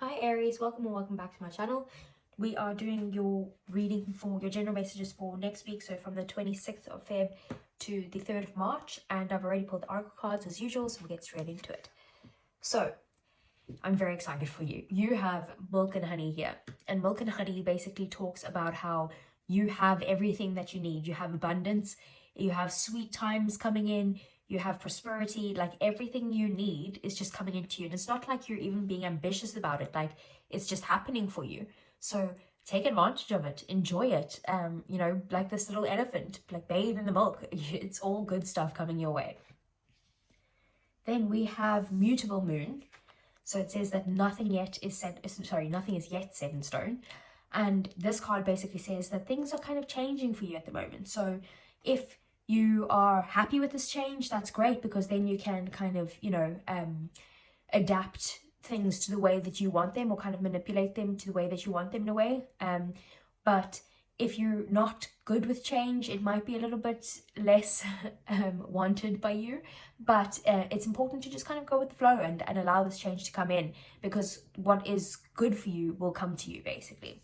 Hi Aries, welcome or welcome back to my channel. We are doing your reading for your general messages for next week, so from the 26th of Feb to the 3rd of March, and I've already pulled the oracle cards as usual, so we'll get straight into it. So, I'm very excited for you. You have milk and honey here, and milk and honey basically talks about how you have everything that you need. You have abundance, you have sweet times coming in, you have prosperity, like everything you need is just coming into you. And it's not like you're even being ambitious about it, like it's just happening for you. So take advantage of it, enjoy it. You know, like this little elephant, like bathe in the milk. It's all good stuff coming your way. Then we have mutable moon. So it says that nothing is yet set in stone. And this card basically says that things are kind of changing for you at the moment. So if you are happy with this change, that's great, because then you can kind of, adapt things to the way that you want them, or kind of manipulate them to the way that you want them in a way. But if you're not good with change, it might be a little bit less wanted by you. But it's important to just kind of go with the flow and allow this change to come in, because what is good for you will come to you, basically.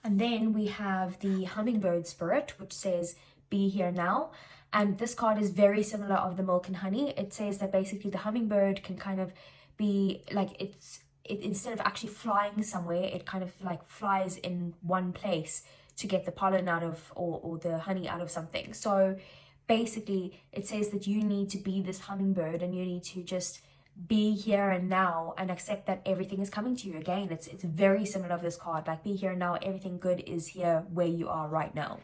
And then we have the hummingbird spirit, which says, be here now. And this card is very similar of the milk and honey. It says that basically the hummingbird can kind of be like, instead of actually flying somewhere, it kind of like flies in one place to get the pollen out of, or the honey out of something. So basically it says that you need to be this hummingbird, and you need to just be here and now and accept that everything is coming to you. Again, it's very similar of this card, like be here and now, everything good is here where you are right now.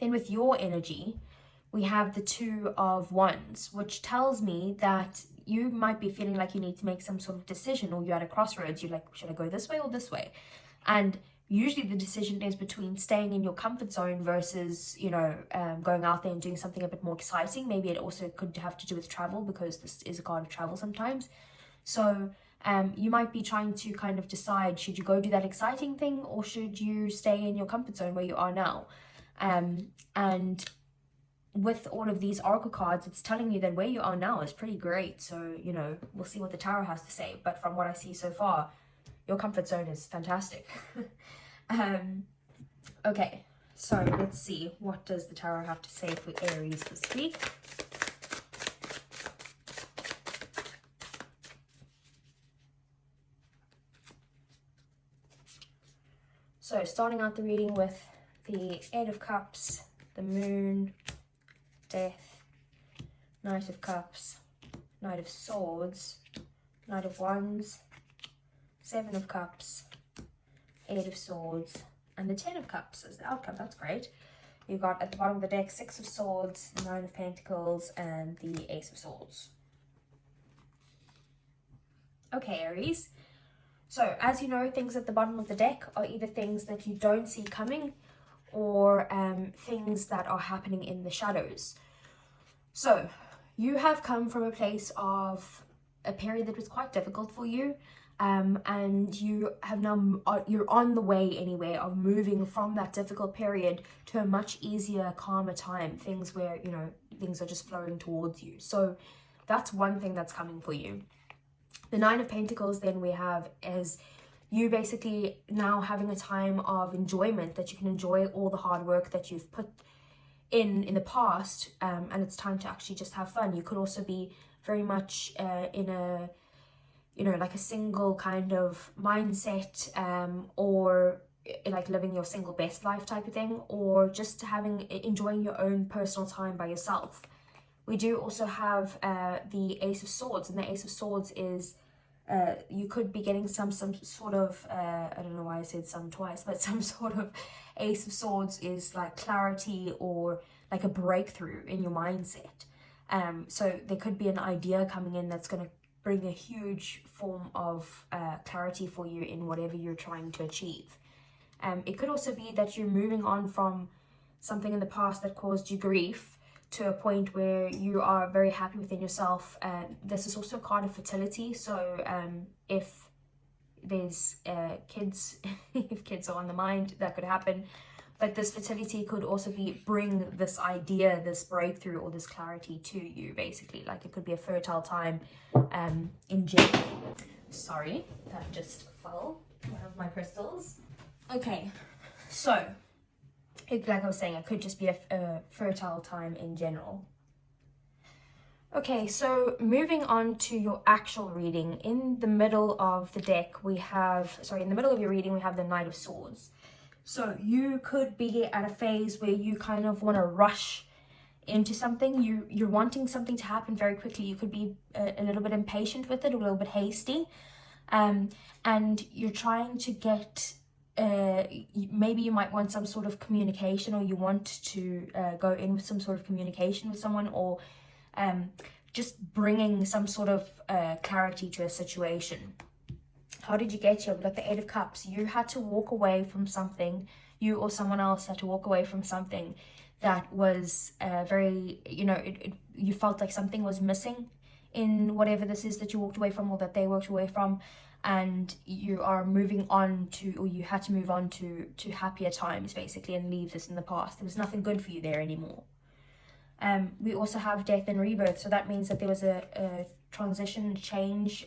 Then with your energy, we have the Two of Wands, which tells me that you might be feeling like you need to make some sort of decision, or you're at a crossroads. You're like, should I go this way or this way? And usually the decision is between staying in your comfort zone versus, going out there and doing something a bit more exciting. Maybe it also could have to do with travel, because this is a card of travel sometimes. So you might be trying to kind of decide, should you go do that exciting thing, or should you stay in your comfort zone where you are now? And with all of these oracle cards, it's telling you that where you are now is pretty great. So, we'll see what the tarot has to say. But from what I see so far, your comfort zone is fantastic. Okay, so let's see, what does the tarot have to say for Aries this week? So starting out the reading with the Eight of Cups, the Moon, Death, Knight of Cups, Knight of Swords, Knight of Wands, Seven of Cups, Eight of Swords, and the Ten of Cups as the outcome. That's great. You've got at the bottom of the deck Six of Swords, Nine of Pentacles, and the Ace of Swords. Okay, Aries. So, as you know, things at the bottom of the deck are either things that you don't see coming, or things that are happening in the shadows. So, you have come from a place of a period that was quite difficult for you. And you have now, you're on the way anyway of moving from that difficult period to a much easier, calmer time, things where, things are just flowing towards you. So that's one thing that's coming for you. The Nine of Pentacles then we have is you basically now having a time of enjoyment, that you can enjoy all the hard work that you've put in the past, and it's time to actually just have fun. You could also be very much in a like a single kind of mindset, or like living your single best life type of thing, or just enjoying your own personal time by yourself. We do also have the Ace of Swords, and the Ace of Swords is you could be getting some sort of I don't know why I said some twice, but some sort of Ace of Swords is like clarity, or like a breakthrough in your mindset. So there could be an idea coming in that's going to bring a huge form of clarity for you in whatever you're trying to achieve. It could also be that you're moving on from something in the past that caused you grief to a point where you are very happy within yourself. This is also a card of fertility, so if there's kids, if kids are on the mind, that could happen. But this fertility could also bring this idea, this breakthrough, or this clarity to you, basically. Like, it could be a fertile time in general. Sorry, that just fell, one of my crystals. Okay, so, like I was saying, it could just be a fertile time in general. Okay, so moving on to your actual reading. In the middle of the deck, in the middle of your reading, we have the Knight of Swords. So you could be at a phase where you kind of want to rush into something. You're wanting something to happen very quickly. You could be a little bit impatient with it, a little bit hasty. And you're trying to get, maybe you might want some sort of communication, or you want to go in with some sort of communication with someone, or just bringing some sort of clarity to a situation. How did you get here? We've got the Eight of Cups. You had to walk away from something. You or someone else had to walk away from something that was very, you felt like something was missing in whatever this is that you walked away from, or that they walked away from, and you are moving on to, or you had to move on to happier times, basically, and leave this in the past. There was nothing good for you there anymore. We also have death and rebirth, so that means that there was a transition, change,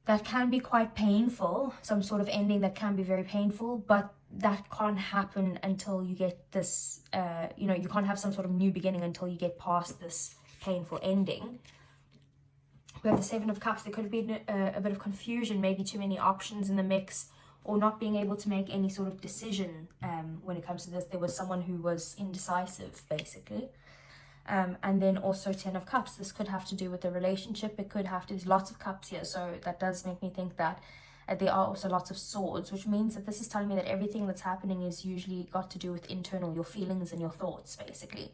that can be quite painful, some sort of ending that can be very painful, but that can't happen until you get this, you can't have some sort of new beginning until you get past this painful ending. We have the Seven of Cups. There could have been a bit of confusion, maybe too many options in the mix, or not being able to make any sort of decision when it comes to this. There was someone who was indecisive, basically. And then also Ten of Cups. This could have to do with the relationship. It could have to, there's lots of cups here, so that does make me think that there are also lots of swords, which means that this is telling me that everything that's happening is usually got to do with internal, your feelings and your thoughts, basically.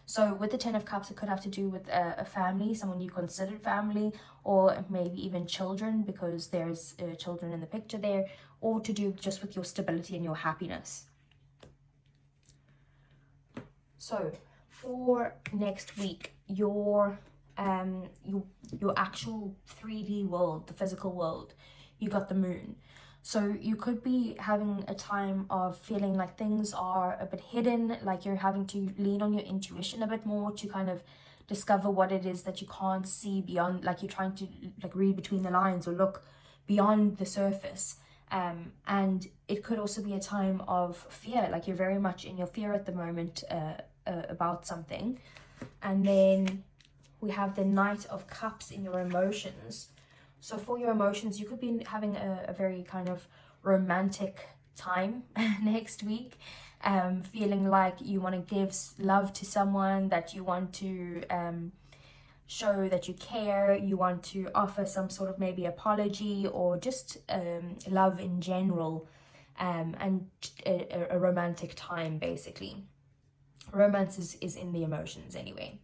So with the Ten of Cups, it could have to do with a family, someone you considered family, or maybe even children, because there's children in the picture there, or to do just with your stability and your happiness. So for next week, your actual 3D world, the physical world, you got the moon. So you could be having a time of feeling like things are a bit hidden, like you're having to lean on your intuition a bit more to kind of discover what it is that you can't see beyond, like you're trying to like read between the lines or look beyond the surface. And it could also be a time of fear, like you're very much in your fear at the moment about something. And then we have the Knight of Cups in your emotions. So for your emotions, you could be having a very kind of romantic time next week, feeling like you want to give love to someone, that you want to show that you care, you want to offer some sort of maybe apology, or just love in general, and a romantic time, basically. Romance is in the emotions anyway.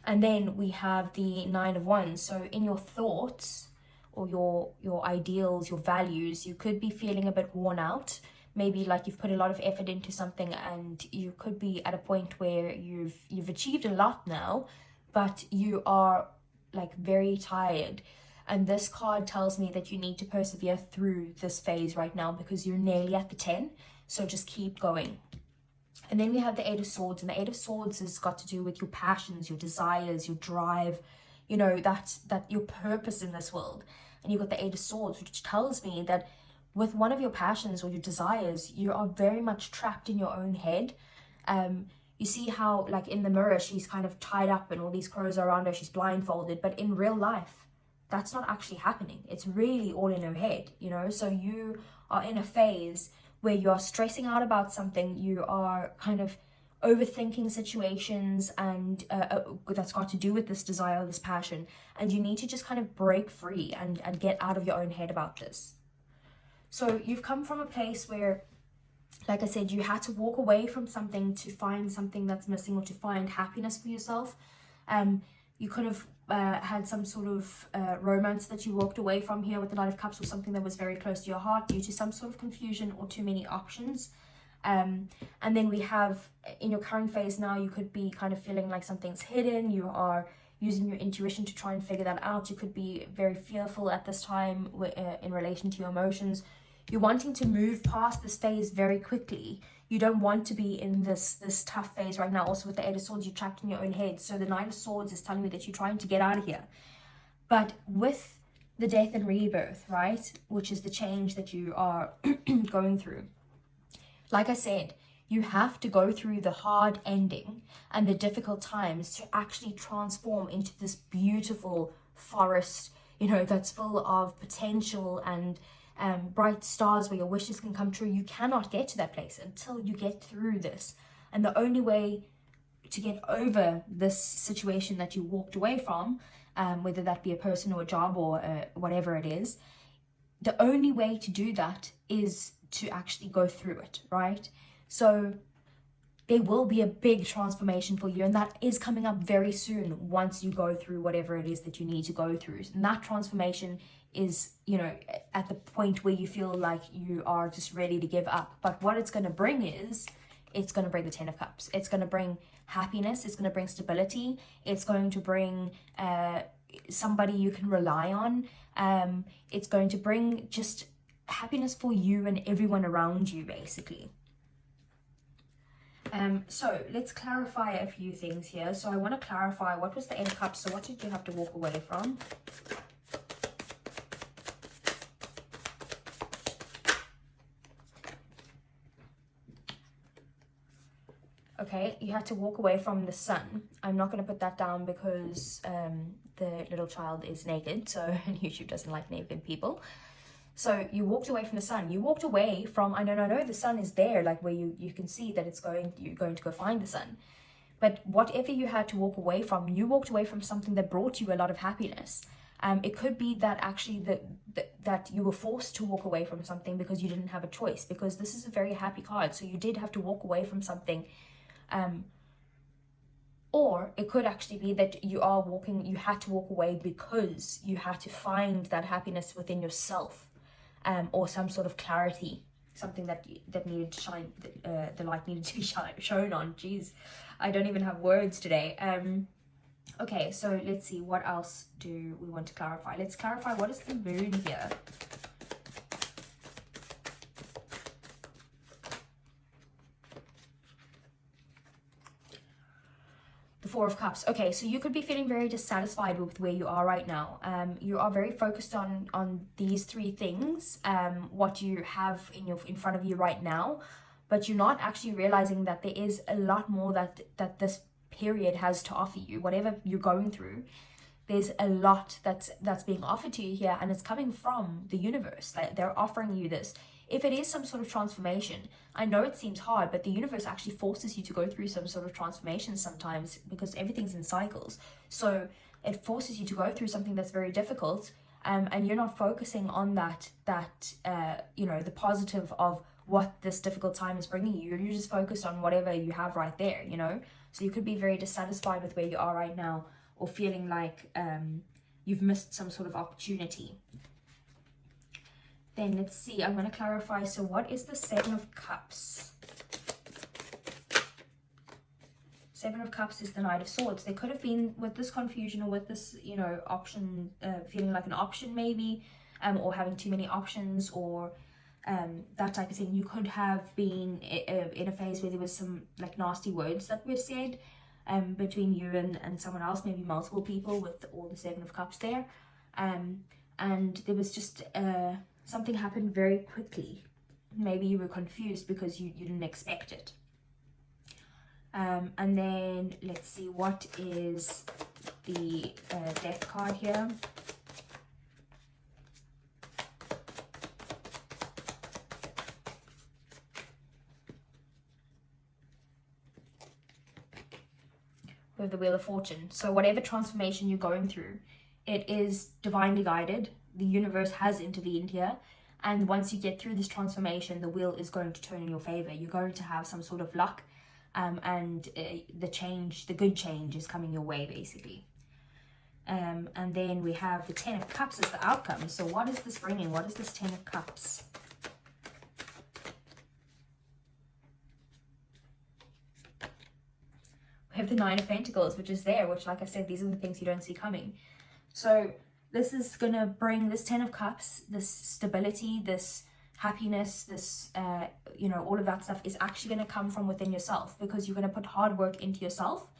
And then we have the Nine of Wands. So in your thoughts, or your ideals, your values, you could be feeling a bit worn out. Maybe like you've put a lot of effort into something, and you could be at a point where you've achieved a lot now, but you are like very tired. And this card tells me that you need to persevere through this phase right now, because you're nearly at the 10. So just keep going. And then we have the Eight of Swords, and the Eight of Swords has got to do with your passions, your desires, your drive, that your purpose in this world. And you've got the Eight of Swords, which tells me that with one of your passions or your desires, you are very much trapped in your own head. You see how, like in the mirror, she's kind of tied up and all these crows are around her, she's blindfolded, but in real life, that's not actually happening. It's really all in her head, So you are in a phase where you are stressing out about something, you are kind of overthinking situations, and that's got to do with this desire, this passion, and you need to just kind of break free and get out of your own head about this. So you've come from a place where, like I said, you had to walk away from something to find something that's missing, or to find happiness for yourself. You could have had some sort of romance that you walked away from here with the Knight of Cups, or something that was very close to your heart due to some sort of confusion or too many options. And then we have, in your current phase now, you could be kind of feeling like something's hidden. You are using your intuition to try and figure that out. You could be very fearful at this time in relation to your emotions. You're wanting to move past this phase very quickly. You don't want to be in this tough phase right now. Also with the Eight of Swords, you're trapped in your own head. So the Nine of Swords is telling me that you're trying to get out of here. But with the death and rebirth, right, which is the change that you are going through, like I said, you have to go through the hard ending and the difficult times to actually transform into this beautiful forest, you know, that's full of potential and bright stars where your wishes can come true. You cannot get to that place until you get through this. And the only way to get over this situation that you walked away from, whether that be a person or a job or whatever it is, the only way to do that is to actually go through it, right? So there will be a big transformation for you, and that is coming up very soon once you go through whatever it is that you need to go through. And that transformation is, you know, at the point where you feel like you are just ready to give up. But what it's going to bring is, it's going to bring the Ten of Cups. It's going to bring happiness. It's going to bring stability. It's going to bring somebody you can rely on. It's going to bring just happiness for you and everyone around you, basically. So let's clarify a few things here. So I want to clarify, what was the Eight of Cups? So what did you have to walk away from? Okay, you had to walk away from the sun. I'm not going to put that down because the little child is naked, so YouTube doesn't like naked people. So you walked away from the sun. You walked away from, I know the sun is there, like where you can see that you're going to go find the sun. But whatever you had to walk away from, you walked away from something that brought you a lot of happiness. It could be that actually that you were forced to walk away from something because you didn't have a choice, because this is a very happy card. So you did have to walk away from something. Or it could actually be that you had to walk away because you had to find that happiness within yourself. Or some sort of clarity, something that needed to shine, the light needed to be shown on. Jeez, I don't even have words today. Okay, so let's see, what else do we want to clarify? Let's clarify, what is the moon here? The Four of Cups. Okay, so you could be feeling very dissatisfied with where you are right now. You are very focused on these three things, what you have in front of you right now, but you're not actually realizing that there is a lot more that this period has to offer you. Whatever you're going through, there's a lot that's being offered to you here, and it's coming from the universe. They're offering you this. If it is some sort of transformation, I know it seems hard, but the universe actually forces you to go through some sort of transformation sometimes, because everything's in cycles. So it forces you to go through something that's very difficult, and you're not focusing on that you know, the positive of what this difficult time is bringing you. You're just focused on whatever you have right there, you know. So you could be very dissatisfied with where you are right now, or feeling like you've missed some sort of opportunity. Then let's see, I'm going to clarify. So what is the Seven of Cups? Seven of Cups is the Knight of Swords. There could have been, with this confusion or with this, you know, option, feeling like an option maybe, or having too many options, or that type of thing. You could have been in a phase where there was some like nasty words that were said between you and someone else, maybe multiple people, with all the Seven of Cups there. And there was just something happened very quickly. Maybe you were confused because you didn't expect it. And then let's see, what is the Death card here? We have the Wheel of Fortune. So whatever transformation you're going through, it is divinely guided. The universe has intervened here, and once you get through this transformation, the wheel is going to turn in your favor. You're going to have some sort of luck, and the good change is coming your way, basically. And then we have the Ten of Cups as the outcome. So what is this bringing? What is this Ten of Cups? We have the Nine of Pentacles, which is there, which, like I said, these are the things you don't see coming. So this is going to bring this Ten of Cups, this stability, this happiness, this, you know, all of that stuff is actually going to come from within yourself, because you're going to put hard work into yourself.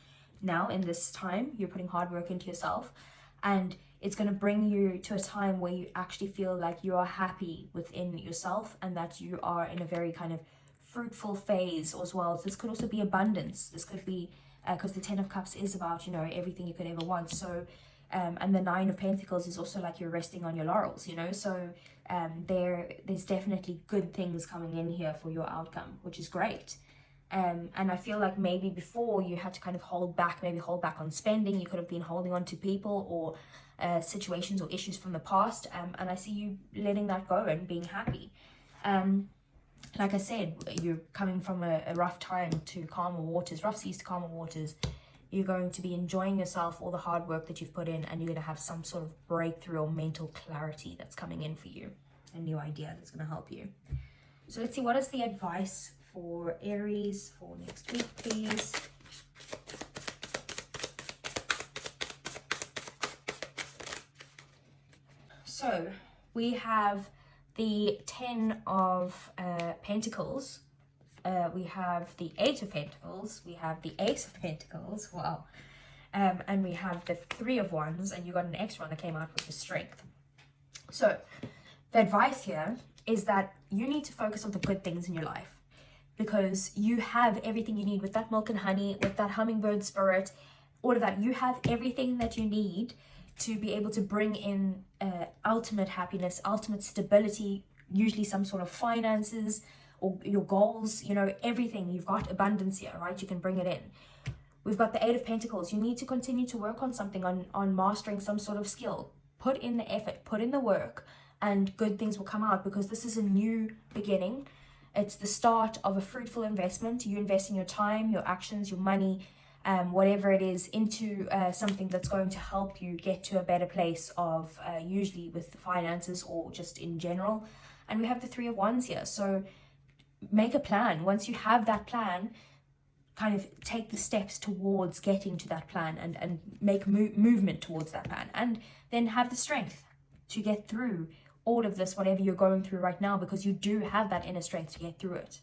Now in this time, you're putting hard work into yourself, and it's going to bring you to a time where you actually feel like you are happy within yourself, and that you are in a very kind of fruitful phase as well. This could also be abundance. This could be, because the 10 of Cups is about, you know, everything you could ever want. So, and the 9 of Pentacles is also like you're resting on your laurels, you know. So there's definitely good things coming in here for your outcome, which is great. And I feel like maybe before you had to kind of hold back on spending. You could have been holding on to people or situations or issues from the past, and I see you letting that go and being happy. Like I said, you're coming from a rough time to calmer waters, rough seas to calmer waters. You're going to be enjoying yourself, all the hard work that you've put in, and you're going to have some sort of breakthrough or mental clarity that's coming in for you, a new idea that's going to help you. So let's see, what is the advice for Aries for next week, please? So we have the 10 of Pentacles, we have the 8 of Pentacles, we have the Ace of Pentacles, wow, and we have the 3 of Wands, and you got an extra one that came out with the Strength. So the advice here is that you need to focus on the good things in your life, because you have everything you need with that milk and honey, with that hummingbird spirit, all of that. You have everything that you need to be able to bring in ultimate happiness, ultimate stability, usually some sort of finances or your goals, you know, everything. You've got abundance here, right? You can bring it in. We've got the 8 of Pentacles. You need to continue to work on something, on mastering some sort of skill. Put in the effort, put in the work, and good things will come out, because this is a new beginning. It's the start of a fruitful investment. You invest in your time, your actions, your money, whatever it is, into something that's going to help you get to a better place of usually with the finances or just in general. And we have the 3 of Wands here. So make a plan. Once you have that plan, kind of take the steps towards getting to that plan, and make movement towards that plan, and then have the strength to get through all of this, whatever you're going through right now, because you do have that inner strength to get through it.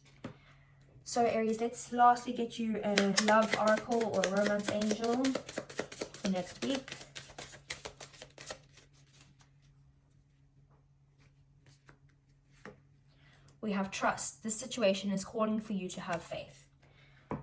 So Aries, let's lastly get you a love oracle or a romance angel for next week. We have trust. This situation is calling for you to have faith.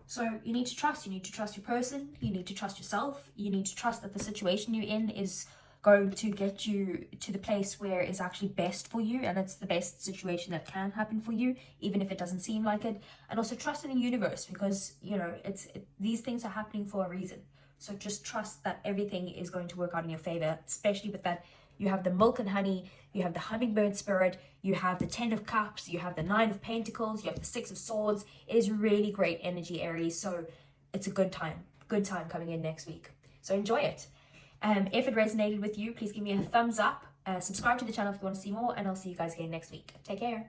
So you need to trust. You need to trust your person. You need to trust yourself. You need to trust that the situation you're in is going to get you to the place where it's actually best for you, and it's the best situation that can happen for you, even if it doesn't seem like it. And also trust in the universe, because, you know, these things are happening for a reason. So just trust that everything is going to work out in your favor, especially with that. You have the milk and honey, you have the hummingbird spirit, you have the 10 of Cups, you have the 9 of Pentacles, you have the 6 of Swords. It is really great energy, Aries. So it's a good time coming in next week. So enjoy it. If it resonated with you, please give me a thumbs up. Subscribe to the channel if you want to see more, and I'll see you guys again next week. Take care.